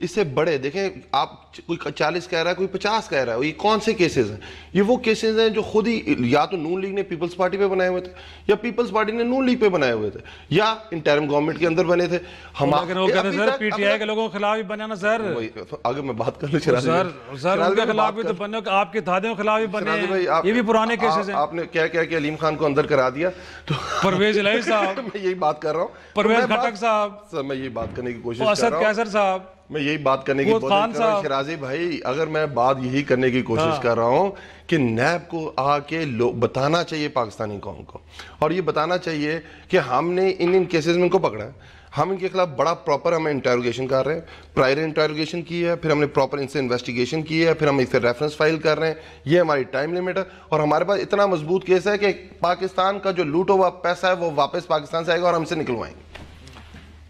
اس سے بڑے دیکھیں آپ کوئی 40 کہہ رہا ہے کوئی 50 کہہ رہا ہے, یہ کون سے کیسز ہیں؟ یہ وہ کیسز ہیں جو خود ہی یا تو نون لیگ نے پیپلز پارٹی پہ بنائے ہوئے تھے, یا پیپلز پارٹی نے نون لیگ پہ بنائے ہوئے تھے, یا انٹرم گورنمنٹ کے اندر بنے تھے. لیکن وہ کہتے ہیں سر پی ٹی آئی کے لوگوں کے خلاف ہی بنے نا سر. آگے میں بات کر لوں شرازی سر ان کے خلاف بھی تو بنے, آپ کے اتحادیوں کے خلاف بھی بنے ہیں, یہ بھی پرانے کیسز ہیں. آپ نے کیا کیا کہ علیم خان کو اندر کرا دیا, تو پرویز الہی صاحب, میں یہی بات کر رہا ہوں, پرویز خٹک صاحب, سر میں یہی بات کرنے کی کوشش کر رہا اسد ہوں, کیسر صاحب, میں یہی بات کرنے کی کوشش کر رہا ہوں. شرازی بھائی اگر میں بات یہی کرنے کی کوشش کر رہا ہوں کہ نیب کو آ کے بتانا چاہیے پاکستانی قوم کو, اور یہ بتانا چاہیے کہ ہم نے ان کیسز میں ان کو پکڑا ہے, ہم ان کے خلاف بڑا پراپر ہمیں انٹروگیشن کر رہے ہیں, پرائر انٹروگیشن کی ہے, پھر ہم نے پراپر ان سے انویسٹیگیشن کی ہے, پھر ہم اس سے ریفرنس فائل کر رہے ہیں, یہ ہماری ٹائم لیمٹ ہے, اور ہمارے پاس اتنا مضبوط کیس ہے کہ پاکستان کا جو لوٹ ہوا پیسہ ہے وہ واپس پاکستان سے آئے گا اور ہم سے نکلوائیں گے.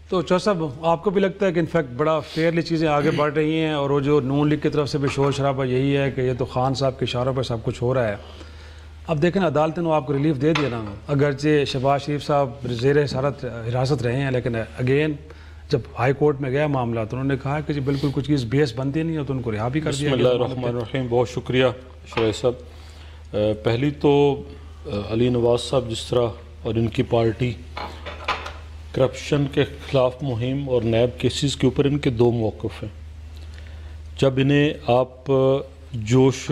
تو چوہدری صاحب آپ کو بھی لگتا ہے کہ انفیکٹ بڑا فیئرلی چیزیں آگے بڑھ رہی ہیں, اور وہ جو نون لیگ کی طرف سے بھی شور شرابہ یہی ہے کہ یہ تو خان صاحب کے اشاروں پر سب کچھ ہو رہا ہے. اب دیکھیں عدالت نے آپ کو ریلیف دے دیا نا, اگرچہ شہباز شریف صاحب زیر حراست رہے ہیں, لیکن اگین جب ہائی کورٹ میں گیا معاملہ تو انہوں نے کہا کہ جی بالکل کچھ چیز بیس بنتی نہیں ہے, تو ان کو رہا بھی کر دیا. بسم اللہ الرحمن الرحیم. بہت شکریہ شرائع صاحب. پہلی تو علی نواز صاحب جس طرح اور ان کی پارٹی کرپشن کے خلاف مہم اور نیب کیسز کے اوپر ان کے دو موقف ہیں. جب انہیں آپ جوش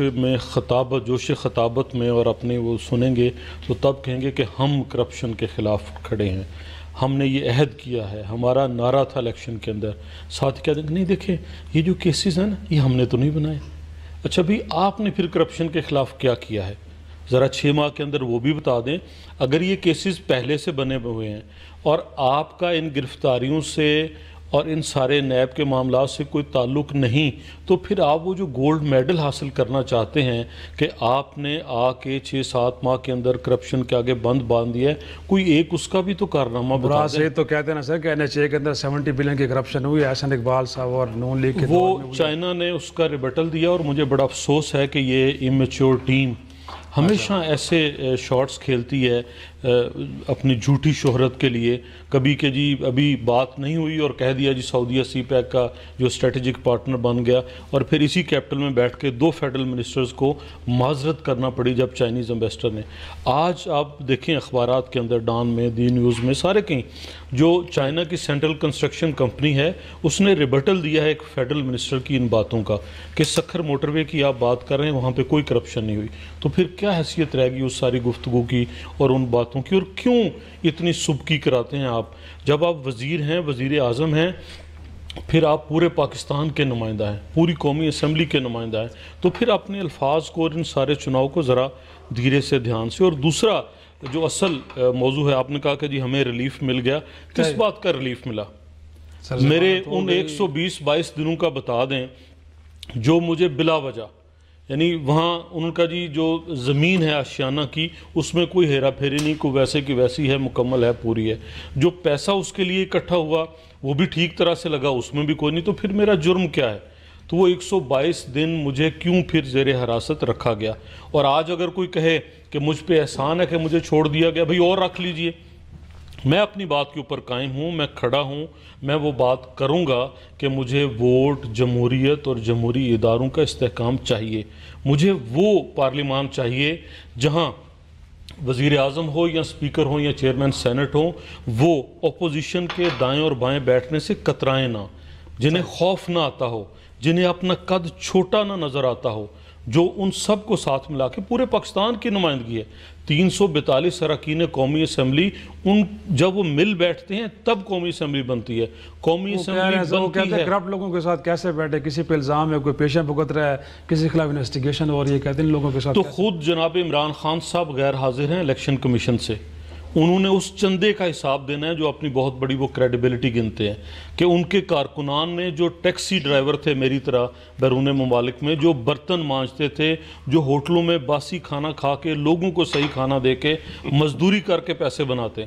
خطابت میں اور اپنے وہ سنیں گے تو تب کہیں گے کہ ہم کرپشن کے خلاف کھڑے ہیں, ہم نے یہ عہد کیا ہے, ہمارا نعرہ تھا الیکشن کے اندر. ساتھ کہہ دیں کہ نہیں دیکھیں یہ جو کیسز ہیں نا یہ ہم نے تو نہیں بنائے. اچھا بھی آپ نے پھر کرپشن کے خلاف کیا کیا ہے, ذرا 6 ماہ کے اندر وہ بھی بتا دیں. اگر یہ کیسز پہلے سے بنے ہوئے ہیں اور آپ کا ان گرفتاریوں سے اور ان سارے نیب کے معاملات سے کوئی تعلق نہیں, تو پھر آپ وہ جو گولڈ میڈل حاصل کرنا چاہتے ہیں کہ آپ نے آ کے 6-7 ماہ کے اندر کرپشن کے آگے بند باندھ دیا ہے, کوئی ایک اس کا بھی تو کارنامہ بتا دیں. سے تو کہتے ہیں نا سر کہ NHA کے اندر 70 بلین کی کرپشن ہوئی, احسن اقبال صاحب اور نون لیگ کے وہ چائنا نے اس کا ریبٹل دیا, اور مجھے بڑا افسوس ہے کہ یہ امیچور ٹیم ہمیشہ ایسے شارٹس کھیلتی ہے اپنی جھوٹی شہرت کے لیے. کبھی کہ جی ابھی بات نہیں ہوئی اور کہہ دیا جی سعودیہ سی پیک کا جو اسٹریٹجک پارٹنر بن گیا, اور پھر اسی کیپٹل میں بیٹھ کے 2 فیڈرل منسٹرز کو معذرت کرنا پڑی جب چائنیز امبیسڈر نے. آج آپ دیکھیں اخبارات کے اندر, ڈان میں, دی نیوز میں, سارے کہیں جو چائنا کی سینٹرل کنسٹرکشن کمپنی ہے اس نے ریبٹل دیا ہے ایک فیڈرل منسٹر کی ان باتوں کا کہ سکھر موٹر وے کی آپ بات کر رہے ہیں وہاں پہ کوئی کرپشن نہیں ہوئی. تو پھر کیا حیثیت رہے گی اس ساری گفتگو کی اور ان باتوں کی, اور کیوں اتنی سبکی کراتے ہیں آپ؟ جب آپ وزیر ہیں, وزیر اعظم ہیں, پھر آپ پورے پاکستان کے نمائندہ ہیں, پوری قومی اسمبلی کے نمائندہ ہیں, تو پھر اپنے الفاظ کو اور ان سارے چناؤ کو ذرا دھیرے سے دھیان سے. اور دوسرا جو اصل موضوع ہے, آپ نے کہا کہ جی ہمیں ریلیف مل گیا, کس بات کا ریلیف ملا؟ میرے ان 120-22 دنوں کا بتا دیں جو مجھے بلا وجہ, یعنی وہاں ان کا جی جو زمین ہے آشیانہ کی اس میں کوئی ہیرا پھیری نہیں, کوئی ویسے کی ویسی ہے, مکمل ہے, پوری ہے. جو پیسہ اس کے لیے اکٹھا ہوا وہ بھی ٹھیک طرح سے لگا, اس میں بھی کوئی نہیں. تو پھر میرا جرم کیا ہے؟ تو وہ 122 دن مجھے کیوں پھر زیر حراست رکھا گیا؟ اور آج اگر کوئی کہے کہ مجھ پہ احسان ہے کہ مجھے چھوڑ دیا گیا, بھئی اور رکھ لیجئے. میں اپنی بات کے اوپر قائم ہوں, میں کھڑا ہوں, میں وہ بات کروں گا کہ مجھے ووٹ, جمہوریت اور جمہوری اداروں کا استحکام چاہیے. مجھے وہ پارلیمان چاہیے جہاں وزیر اعظم ہو یا سپیکر ہو یا چیئرمین سینٹ ہو, وہ اپوزیشن کے دائیں اور بائیں بیٹھنے سے کترائیں نہ, جنہیں خوف نہ آتا ہو, جنہیں اپنا قد چھوٹا نہ نظر آتا ہو, جو ان سب کو ساتھ ملا کے پورے پاکستان کی نمائندگی ہے. 342 اراکین قومی اسمبلی, ان جب وہ مل بیٹھتے ہیں تب قومی اسمبلی بنتی ہے. قومی اسمبلی بنتی ہے. کرپٹ لوگوں کے ساتھ کیسے بیٹھے, کسی پہ الزام ہے, کوئی پیشہ بھگت رہا ہے, کسی خلاف انویسٹیگیشن ہو رہی ہے, کہتے ہیں لوگوں کے ساتھ. تو خود جناب عمران خان صاحب غیر حاضر ہیں الیکشن کمیشن سے, انہوں نے اس چندے کا حساب دینا ہے جو اپنی بہت بڑی وہ کریڈیبلٹی گنتے ہیں کہ ان کے کارکنان نے جو ٹیکسی ڈرائیور تھے میری طرح بیرون ممالک میں, جو برتن مانجتے تھے, جو ہوٹلوں میں باسی کھانا کھا کے لوگوں کو صحیح کھانا دے کے مزدوری کر کے پیسے بناتے,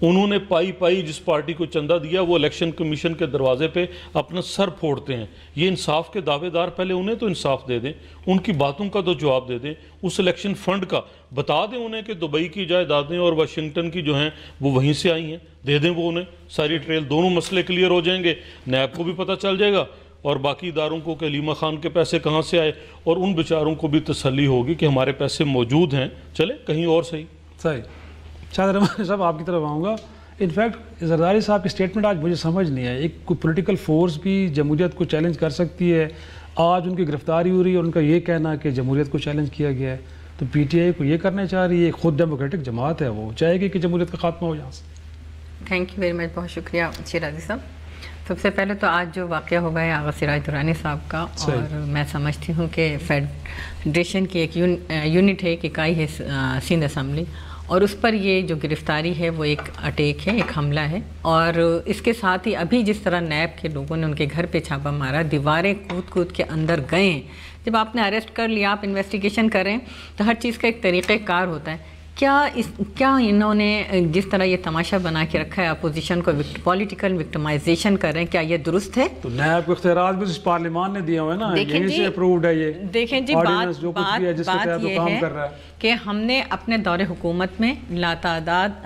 انہوں نے پائی جس پارٹی کو چندہ دیا وہ الیکشن کمیشن کے دروازے پہ اپنا سر پھوڑتے ہیں. یہ انصاف کے دعوے دار, پہلے انہیں تو انصاف دے دیں, ان کی باتوں کا تو جواب دے دیں. اس الیکشن فنڈ کا بتا دیں انہیں کہ دبئی کی جائیدادیں اور واشنگٹن کی جو ہیں وہ وہیں سے آئی ہیں, دے دیں وہ انہیں ساری ٹریل. دونوں مسئلے کلیئر ہو جائیں گے, نیب کو بھی پتہ چل جائے گا, اور باقی اداروں کو کہ علیمہ خان کے پیسے کہاں سے آئے، اور ان بیچاروں کو بھی تسلی ہوگی کہ ہمارے پیسے موجود ہیں، چلے کہیں اور صحیح. شاہد رحمان صاحب آپ کی طرف آؤں گا. انفیکٹ زرداری صاحب کی سٹیٹمنٹ آج مجھے سمجھ نہیں ہے. ایک کوئی پولیٹیکل فورس بھی جمہوریت کو چیلنج کر سکتی ہے. آج ان کی گرفتاری ہو رہی ہے اور ان کا یہ کہنا کہ جمہوریت کو چیلنج کیا گیا ہے، تو پی ٹی آئی کو یہ کرنا چاہ رہی ہے. خود ڈیموکریٹک جماعت ہے، وہ چاہے گی کہ جمہوریت کا خاتمہ ہو یہاں سے. تھینک یو ویری مچ، بہت شکریہ شیرازی صاحب. سب سے پہلے تو آج جو واقعہ ہو گیا ہے آغا سراج درانی صاحب کا، اور میں سمجھتی ہوں کہ فیڈریشن کی ایک یونٹ ہے، ایک اکائی ہے سندھ اسمبلی، اور اس پر یہ جو گرفتاری ہے وہ ایک اٹیک ہے، ایک حملہ ہے. اور اس کے ساتھ ہی ابھی جس طرح نیب کے لوگوں نے ان کے گھر پہ چھاپا مارا، دیواریں کود کود کے اندر گئے ہیں. جب آپ نے اریسٹ کر لیا، آپ انویسٹیگیشن کریں تو ہر چیز کا ایک طریقہ کار ہوتا ہے. کیا انہوں نے جس طرح یہ تماشا بنا کے رکھا ہے اپوزیشن کو پولیٹیکل وکٹمائزیشن کر رہے ہیں، کیا یہ درست ہے؟ تو نیب کو اختیارات بھی اس پارلیمان نے دیا ہوئے نا، یہیں سے اپرووڈ ہے یہ. دیکھیں جی، بات یہ ہے کہ ہم نے اپنے دور حکومت میں لاتعداد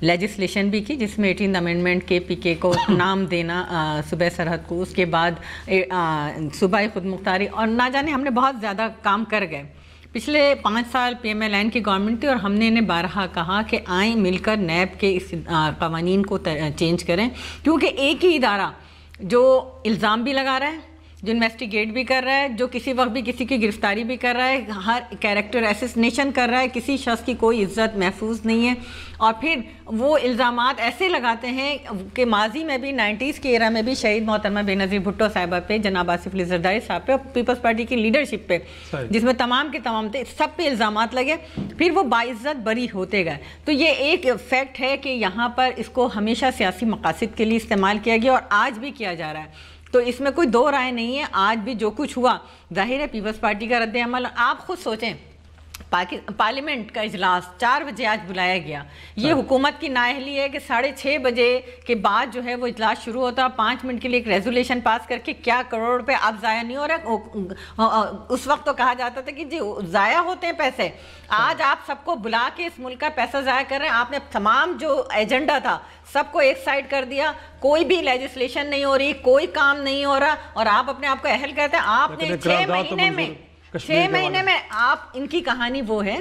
لیجسلیشن بھی کی، جس میں 18 امینڈمنٹ کے پی کے کو نام دینا صوبہ سرحد کو، اس کے بعد صوبائی خود مختاری، اور نہ جانے ہم نے بہت زیادہ کام کر گئے. پچھلے 5 سال پی ایم ایل این کی گورنمنٹ تھی، اور ہم نے انہیں بارہا کہا کہ آئیں مل کر نیب کے اس قوانین کو چینج کریں، کیونکہ ایک ہی ادارہ جو الزام بھی لگا رہا ہے، جو انویسٹیگیٹ بھی کر رہا ہے، جو کسی وقت بھی کسی کی گرفتاری بھی کر رہا ہے، ہر کیریکٹر ایسیسنیشن کر رہا ہے، کسی شخص کی کوئی عزت محفوظ نہیں ہے. اور پھر وہ الزامات ایسے لگاتے ہیں کہ ماضی میں بھی 90s کے ایرا میں بھی شہید محترمہ بے نظیر بھٹو صاحبہ پہ، جناب آصف علی زرداری صاحب پہ، اور پیپلز پارٹی کی لیڈرشپ پہ، جس میں تمام کے تمام تھے، سب پہ الزامات لگے، پھر وہ باعزت بری ہوتے گئے. تو یہ ایک فیکٹ ہے کہ یہاں پر اس کو ہمیشہ سیاسی مقاصد کے لیے استعمال کیا گیا، اور آج بھی کیا جا رہا ہے. تو اس میں کوئی دو رائے نہیں ہے. آج بھی جو کچھ ہوا، ظاہر ہے پیپلز پارٹی کا رد عمل. آپ خود سوچیں، پارلیمنٹ کا اجلاس 4 بجے آج بلایا گیا. یہ حکومت کی نااہلی ہے کہ 6:30 بجے کے بعد جو ہے وہ اجلاس شروع ہوتا، 5 منٹ کے لیے ایک ریزولوشن پاس کر کے کیا کروڑ روپے اب ضائع نہیں ہو رہا. اس وقت تو کہا جاتا تھا کہ جی ضائع ہوتے ہیں پیسے. آج آپ سب کو بلا کے اس ملک کا پیسہ ضائع کر رہے ہیں. آپ نے تمام جو ایجنڈا تھا سب کو ایک سائڈ کر دیا، کوئی بھی لیجسلیشن نہیں ہو رہی، کوئی کام نہیں ہو رہا، اور آپ اپنے آپ کو اہل کہتے ہیں. آپ نے 6 مہینے میں آپ ان کی کہانی وہ ہے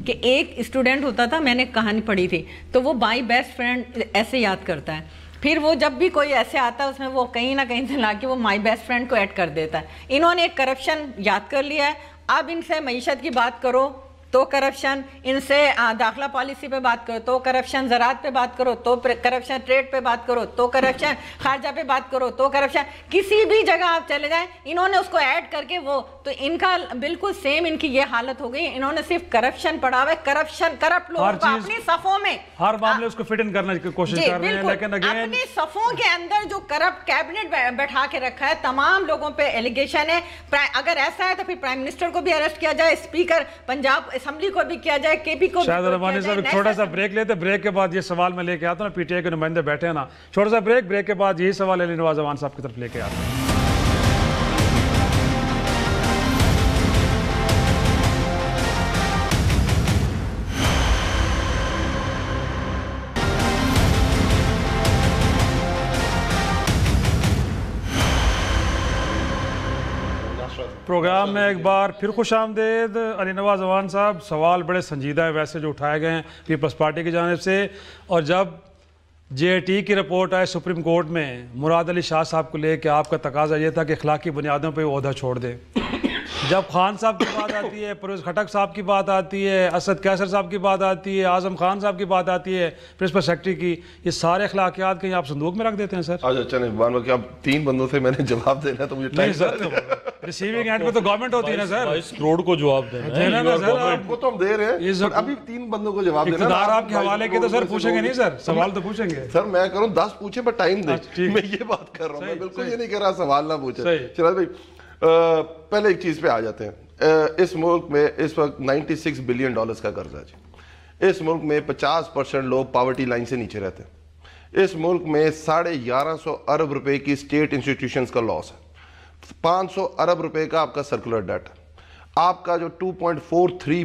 کہ ایک اسٹوڈنٹ ہوتا تھا، میں نے کہانی پڑھی تھی، تو وہ مائی بیسٹ فرینڈ ایسے یاد کرتا ہے. پھر وہ جب بھی کوئی ایسے آتا ہے اس میں وہ کہیں نہ کہیں سے لا کے وہ مائی بیسٹ فرینڈ کو ایڈ کر دیتا ہے. انہوں نے ایک کرپشن یاد کر لیا ہے. اب ان سے معیشت کی بات کرو تو کرپشن، ان سے داخلہ پالیسی پہ بات کرو تو کرپشن، زراعت پہ بات کرو تو کرپشن، ٹریڈ پہ بات کرو تو کرپشن، خارجہ پہ بات کرو تو کرپشن. کسی بھی جگہ آپ چلے جائیں انہوں نے اس کو ایڈ کر کے وہ تو ان کا بالکل سیم ان کی یہ حالت ہو گئی. انہوں نے صرف کرپشن پڑھا ہوا ہے، کرپٹ لوگوں کو اپنی صفوں میں ہر معاملے اس کو فٹ ان کرنے کی کوشش کر رہے ہیں، لیکن اپنی صفوں کے اندر جو کرپٹ کیبنٹ بیٹھا کے رکھا ہے، تمام لوگوں پہ ایلیگیشن ہے. اگر ایسا ہے تو پھر پرائم منسٹر کو بھی اریسٹ کیا جائے، اسپیکر پنجاب اسمبلی کو بھی کیا جائے، کے پی کو بھی شاہد رحمانی صاحب ایک چھوٹا سا بریک لیتے. بریک کے بعد یہ سوال میں لے کے آتا ہوں، پی ٹی آئی کے نمائندے بیٹھے ہیں نا، چھوٹا سا بریک کے بعد یہی سوال علی نواز اوان صاحب کی طرف لے کے آتا ہوں. پروگرام میں ایک بار پھر خوش آمدید. علی نواز اوان صاحب، سوال بڑے سنجیدہ ہے ویسے جو اٹھائے گئے ہیں پیپلز پارٹی کی جانب سے، اور جب جے اے ٹی کی رپورٹ آئے سپریم کورٹ میں مراد علی شاہ صاحب کو لے کے، آپ کا تقاضا یہ تھا کہ اخلاقی بنیادوں پہ وہ عہدہ چھوڑ دیں. جب خان صاحب کی بات آتی ہے، پرویز خٹک صاحب کی بات آتی ہے، اسد کیسر صاحب کی بات آتی ہے، اعظم خان صاحب کی بات آتی ہے، پرنسپل سیکرٹری کی، یہ سارے اخلاقیات کہیں آپ صندوق میں رکھ دیتے ہیں سر؟ اچھا نہیں بان کہ اب 3 بندوں سے میں نے جواب دینا ہے تو مجھے ٹائم ریسیونگ اینڈ پہ تو گورنمنٹ ہوتی ہے نا سر، 22 کروڑ کو جواب دینا ہے. وہ تو ہم دے رہے ہیں، ابھی 3 بندوں کو جواب دینا. اقتدار آپ کے حوالے کے تو سر پوچھیں گے نہیں سر، سوال تو پوچھیں گے سر. میں کروں 10 پوچھیں پر ٹائم دیں، میں یہ بات کر رہا ہوں، میں بالکل یہ نہیں کہہ رہا سوال نہ پوچھیں. چلو بھائی پہلے ایک چیز پہ آ جاتے ہیں. اس ملک میں اس وقت $96 بلین کا قرض ہے جی. اس ملک میں 50% لوگ پاورٹی لائن سے نیچے رہتے ہیں. اس ملک میں 1150 ارب روپے کی اسٹیٹ انسٹیٹیوشنز کا لاس ہے. 500 ارب روپے کا آپ کا سرکولر ڈیٹ ہے. آپ کا جو 2.43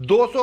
200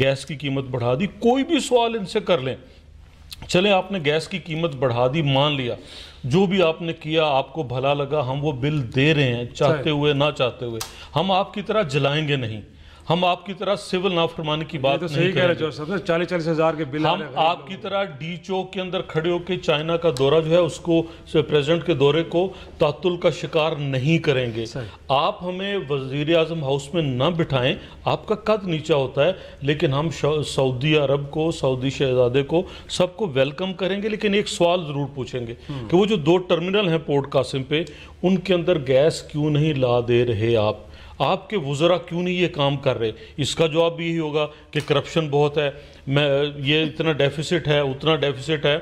گیس کی قیمت بڑھا دی. کوئی بھی سوال ان سے کر لیں, چلے آپ نے گیس کی قیمت بڑھا دی, مان لیا, جو بھی آپ نے کیا آپ کو بھلا لگا, ہم وہ بل دے رہے ہیں چاہتے ہوئے نہ چاہتے ہوئے. ہم آپ کی طرح جلائیں گے نہیں, ہم آپ کی طرح سول نافرمانی کی بات نہیں کریں گے. 40-40 ہزار کے بل ہم آپ کی طرح ڈی چوک کے اندر کھڑے ہو کے چائنا کا دورہ جو ہے اس کو, پریزیڈنٹ کے دورے کو تعطل کا شکار نہیں کریں گے. آپ ہمیں وزیر اعظم ہاؤس میں نہ بٹھائیں, آپ کا قد نیچا ہوتا ہے, لیکن ہم سعودی عرب کو, سعودی شہزادے کو, سب کو ویلکم کریں گے. لیکن ایک سوال ضرور پوچھیں گے کہ وہ جو 2 ٹرمینل ہیں پورٹ قاسم پہ, ان کے اندر گیس کیوں نہیں لا دے رہے آپ کے وزراء کیوں نہیں یہ کام کر رہے؟ اس کا جواب بھی یہی ہوگا کہ کرپشن بہت ہے, یہ اتنا ڈیفیسٹ ہے, اتنا ڈیفیسٹ ہے.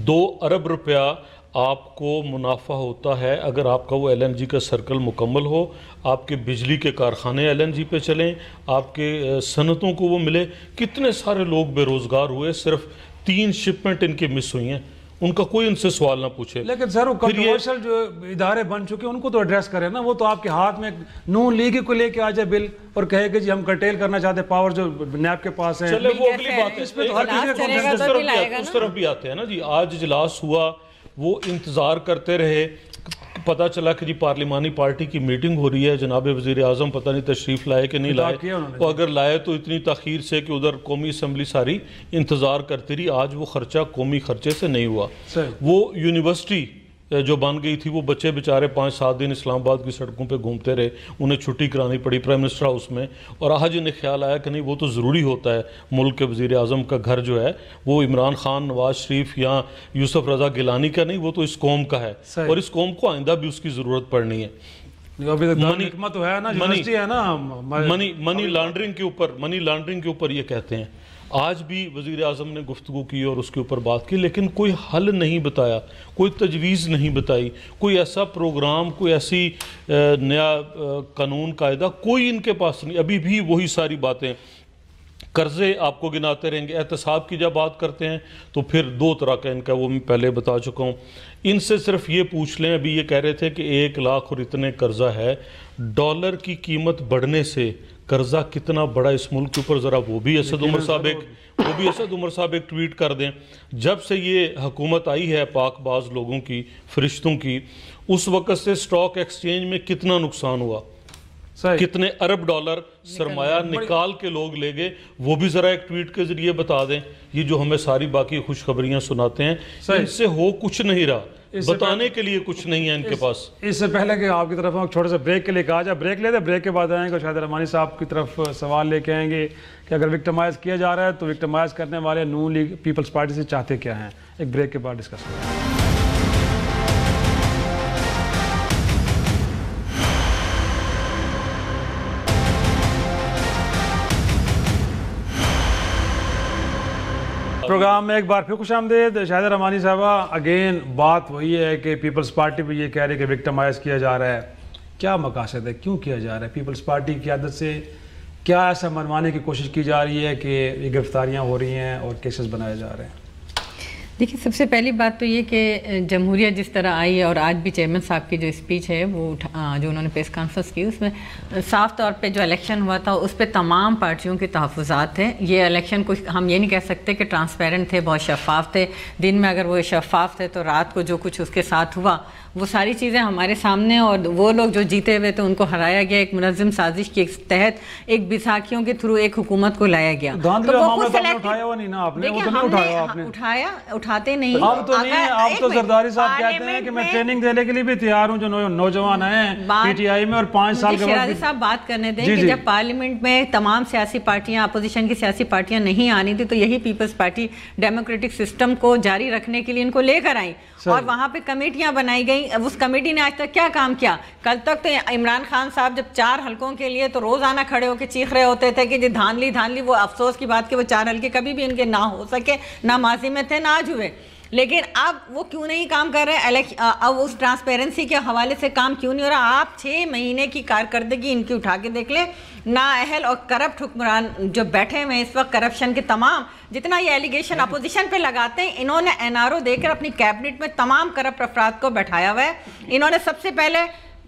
2 ارب روپیہ آپ کو منافع ہوتا ہے اگر آپ کا وہ ایل این جی کا سرکل مکمل ہو, آپ کے بجلی کے کارخانے ایل این جی پہ چلیں, آپ کے صنعتوں کو وہ ملے. کتنے سارے لوگ بے روزگار ہوئے, صرف 3 شپمنٹ ان کے مس ہوئی ہیں, ان کا کوئی ان سے سوال نہ پوچھے. لیکن سر وہ کنٹروورشل جو ادارے بن چکے ان کو تو ایڈریس کریں نا. وہ تو آپ کے ہاتھ میں نون لیگ کو لے کے آ جائے بل اور کہے کہ جی ہم کرٹیل کرنا چاہتے ہیں پاور جو نیب کے پاس ہے. چلے وہ اگلی بات ہے, اس پہ تو ہر کسی اس طرف بھی آتے ہیں نا جی. آج اجلاس ہوا, وہ انتظار کرتے رہے, پتہ چلا کہ جی پارلیمانی پارٹی کی میٹنگ ہو رہی ہے, جناب وزیر اعظم پتہ نہیں تشریف لائے کہ نہیں لائے, اور اگر لائے تو اتنی تاخیر سے کہ ادھر قومی اسمبلی ساری انتظار کرتی رہی. آج وہ خرچہ قومی خرچے سے نہیں ہوا. وہ یونیورسٹی جو بن گئی تھی, وہ بچے بیچارے 5-7 دن اسلام آباد کی سڑکوں پہ گھومتے رہے, انہیں چھٹی کرانی پڑی پرائم منسٹر ہاؤس میں. اور آج انہیں خیال آیا کہ نہیں وہ تو ضروری ہوتا ہے, ملک کے وزیر اعظم کا گھر جو ہے وہ عمران خان, نواز شریف یا یوسف رضا گیلانی کا نہیں, وہ تو اس قوم کا ہے, اور اس قوم کو آئندہ بھی اس کی ضرورت پڑنی ہے. منی لانڈرنگ کے اوپر یہ کہتے ہیں. آج بھی وزیر اعظم نے گفتگو کی اور اس کے اوپر بات کی, لیکن کوئی حل نہیں بتایا, کوئی تجویز نہیں بتائی, کوئی ایسا پروگرام, کوئی ایسی نیا قانون قاعدہ کوئی ان کے پاس نہیں. ابھی بھی وہی ساری باتیں, قرضے آپ کو گناتے رہیں گے. احتساب کی جب بات کرتے ہیں تو پھر 2 طرح کا ان کا, وہ میں پہلے بتا چکا ہوں. ان سے صرف یہ پوچھ لیں, ابھی یہ کہہ رہے تھے کہ 1 لاکھ اور اتنے قرضہ ہے, ڈالر کی قیمت بڑھنے سے قرضہ کتنا بڑا اس ملک کے اوپر, ذرا وہ بھی اسد عمر صاحب ایک ٹویٹ کر دیں. جب سے یہ حکومت آئی ہے پاک باز لوگوں کی, فرشتوں کی, اس وقت سے سٹاک ایکسچینج میں کتنا نقصان ہوا, کتنے ارب ڈالر سرمایہ نکال کے لوگ لے گئے, وہ بھی ذرا ایک ٹویٹ کے ذریعے بتا دیں. یہ جو ہمیں ساری باقی خوشخبریاں سناتے ہیں, ان سے ہو کچھ نہیں رہا, بتانے کے لیے کچھ نہیں ہے ان کے پاس. اس سے پہلے کہ آپ کی طرف ہم چھوٹے سے بریک کے لیے کہا جائے, بریک لیتے, بریک کے بعد آئیں گے شاہد رحمانی صاحب کی طرف سوال لے کے آئیں گے کہ اگر وکٹمائز کیا جا رہا ہے تو وکٹمائز کرنے والے نون لیگ پیپلز پارٹی سے چاہتے کیا ہیں. ایک بریک کے بعد ڈسکس کریں گے. پروگرام میں ایک بار پھر خوش آمدید. شاہد رحمانی صاحبہ, اگین بات وہی ہے کہ پیپلز پارٹی بھی یہ کہہ رہے کہ وکٹمائز کیا جا رہا ہے. کیا مقاصد ہے, کیوں کیا جا رہا ہے؟ پیپلز پارٹی کی قیادت سے کیا ایسا منوانے کی کوشش کی جا رہی ہے کہ یہ گرفتاریاں ہو رہی ہیں اور کیسز بنائے جا رہے ہیں؟ دیکھیے, سب سے پہلی بات تو یہ کہ جمہوریت جس طرح آئی ہے, اور آج بھی چیئرمین صاحب کی جو اسپیچ ہے وہ جو انہوں نے پریس کانفرنس کی, اس میں صاف طور پہ جو الیکشن ہوا تھا اس پہ تمام پارٹیوں کے تحفظات تھے. یہ الیکشن کو ہم یہ نہیں کہہ سکتے کہ ٹرانسپیرنٹ تھے, بہت شفاف تھے. دن میں اگر وہ شفاف تھے تو رات کو جو کچھ اس کے ساتھ ہوا وہ ساری چیزیں ہمارے سامنے, اور وہ لوگ جو جیتے ہوئے تھے ان کو ہرایا گیا. ایک منظم سازش کے تحت ایک بیساکھیوں کے تھرو ایک حکومت کو لایا گیا. اٹھاتے نہیں. اب تو نہیں, اب تو زرداری صاحب کہتے ہیں کہ میں ٹریننگ دینے کے لیے بھی تیار ہوں جو نوجوان ہیں پی ٹی آئی میں, اور 5 سال کے بعد. شیرازی صاحب بات کرنے دیں کہ جب پارلیمنٹ میں تمام سیاسی پارٹیاں, اپوزیشن کی سیاسی پارٹیاں نہیں آنی تھی, تو یہی پیپلز پارٹی ڈیموکریٹک سسٹم کو جاری رکھنے کے لیے ان کو لے کر آئی, اور وہاں پہ کمیٹیاں بنائی گئی. اس کمیٹی نے آج تک کیا کام کیا؟ کل تک تو عمران خان صاحب جب 4 حلقوں کے لیے تو روزانہ کھڑے ہو کے چیخ رہے ہوتے تھے کہ جی دھاندلی دھاندلی. وہ افسوس کی بات کہ وہ 4 حلقے کبھی بھی ان کے نہ ہو سکے, نہ ماضی میں تھے نہ آج ہوئے. لیکن اب وہ کیوں نہیں کام کر رہے؟ اب اس ٹرانسپیرنسی کے حوالے سے کام کیوں نہیں ہو رہا؟ آپ 6 مہینے کی کارکردگی ان کی اٹھا کے دیکھ لیں. نااہل اور کرپٹ حکمران جو بیٹھے ہوئے اس وقت, کرپشن کے تمام جتنا یہ ایلیگیشن اپوزیشن پہ لگاتے ہیں, انہوں نے NRO دے کر اپنی کیبنٹ میں تمام کرپٹ افراد کو بیٹھایا ہوا ہے. انہوں نے سب سے پہلے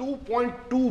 $2.2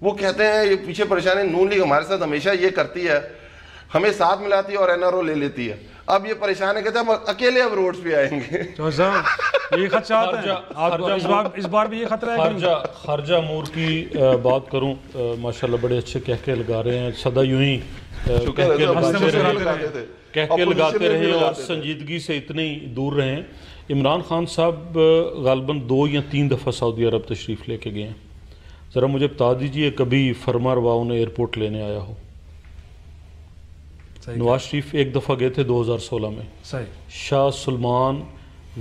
وہ کہتے ہیں یہ پیچھے پریشانی نون لیگ ہمارے ساتھ ہمیشہ یہ کرتی ہے، ہمیں ساتھ ملاتی ہے اور NRO لے لیتی ہے. اب یہ پریشان ہے، کہتے ہیں ہم اکیلے اب روڈز پہ آئیں گے. یہ خدشات ہیں اس بار بھی یہ خطرہ ہے. خارجہ امور کی بات کروں، ماشاءاللہ بڑے اچھے کہکے لگا رہے ہیں، سدا یوں ہی کہکے لگاتے رہے اور سنجیدگی سے اتنے ہی دور رہے. عمران خان صاحب غالباً 2 یا 3 دفعہ سعودی عرب تشریف لے کے گئے ہیں. ذرا مجھے بتا دیجئے کبھی فرما روا انہیں ایئرپورٹ لینے آیا ہو؟ نواز شریف ایک دفعہ گئے تھے 2016 میں. Shah Salman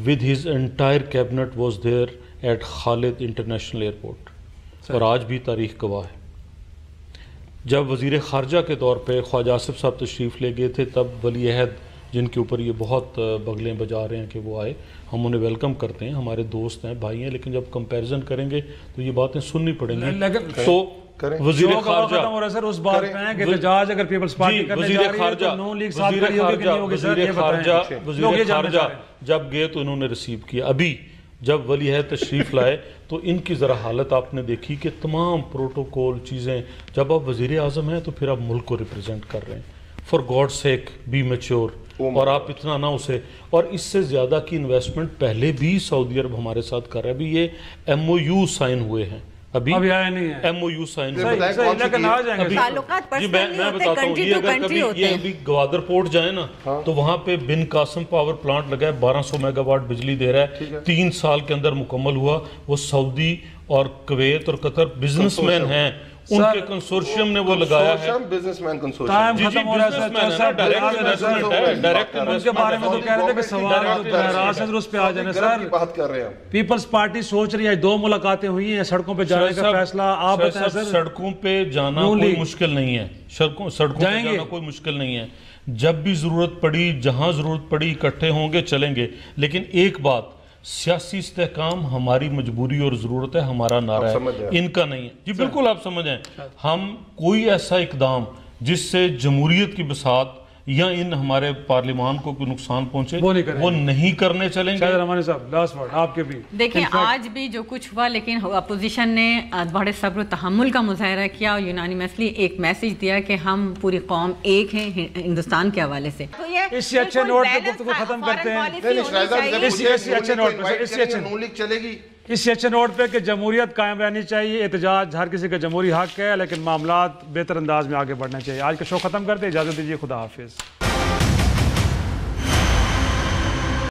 with his entire cabinet was there at Khalid international airport, اور آج بھی تاریخ گواہ ہے. جب وزیر خارجہ کے طور پہ خواجہ آصف صاحب تشریف لے گئے تھے، تب ولی عہد جن کے اوپر یہ بہت بغلیں بجا رہے ہیں کہ وہ آئے، ہم انہیں ویلکم کرتے ہیں، ہمارے دوست ہیں، بھائی ہیں، لیکن جب کمپیریزن کریں گے تو یہ باتیں سننی پڑیں گی. تو وزیر خارجہ جب گئے تو انہوں نے ریسیو کیا. ابھی جب ولی عہد تشریف لائے تو ان کی ذرا حالت آپ نے دیکھی کہ تمام پروٹوکول چیزیں، جب آپ وزیر اعظم ہیں تو پھر آپ ملک کو ریپرزینٹ کر رہے ہیں. For God sake be mature. اور آپ اتنا نہ اسے، اور اس سے زیادہ کی انویسٹمنٹ پہلے بھی سعودی عرب ہمارے ساتھ کر رہا ہے. ابھی یہ MOU سائن ہوئے ہیں، ابھی آیا نہیں ہے. MOU سائن ہوئے ہیں. جی میں بتاتا ہوں، یہ اگر کبھی یہ ابھی گوادر پورٹ جائیں نا تو وہاں پہ بن قاسم پاور پلانٹ لگا ہے، 1200 میگا واٹ بجلی دے رہا ہے، 3 سال کے اندر مکمل ہوا. وہ سعودی اور کویت اور قطر بزنس مین ہیں، ان کے کنسورشیم نے وہ لگایا ہے. بزنس مین کنسورشیم ٹائم ختم ہو رہا ہے ڈائریکٹ ان کے بارے میں تو کہہ رہے تھے کہ سوال بہراز ہے اس پہ آ جانے. سر بات کر رہے ہیں، پیپلز پارٹی سوچ رہی ہے 2 ملاقاتیں ہوئی ہیں، سڑکوں پہ جانے کا فیصلہ آپ بتائیں سر. سڑکوں پہ جانا کوئی مشکل نہیں ہے، سڑکوں پہ جانا کوئی مشکل نہیں ہے. جب بھی ضرورت پڑی، جہاں ضرورت پڑی، اکٹھے ہوں گے، چلیں گے. لیکن ایک بات، سیاسی استحکام ہماری مجبوری اور ضرورت ہے، ہمارا نعرہ ہے، ان کا نہیں ہے. جی بالکل آپ سمجھیں، ہم کوئی ایسا اقدام جس سے جمہوریت کی بساط یا ان ہمارے پارلیمان کو کوئی نقصان پہنچے وہ نہیں کرنے چلیں گے. رحمانی صاحب لاسٹ ورڈ آپ کے بھی. دیکھیں آج بھی جو کچھ ہوا، لیکن اپوزیشن نے بڑے صبر و تحمل کا مظاہرہ کیا اور یونانیمسلی ایک میسج دیا کہ ہم پوری قوم ایک ہیں ہندوستان کے حوالے سے. اس سے اچھے نوٹ پہ گفتگو ختم کرتے ہیں. اس سے اچھے نوٹ پہ کہ جمہوریت قائم رہنی چاہیے، احتجاج ہر کسی کا جمہوری حق ہے، لیکن معاملات بہتر انداز میں آگے بڑھنا چاہیے. آج کا شو ختم کرتے ہیں، اجازت دیجیے، خدا حافظ.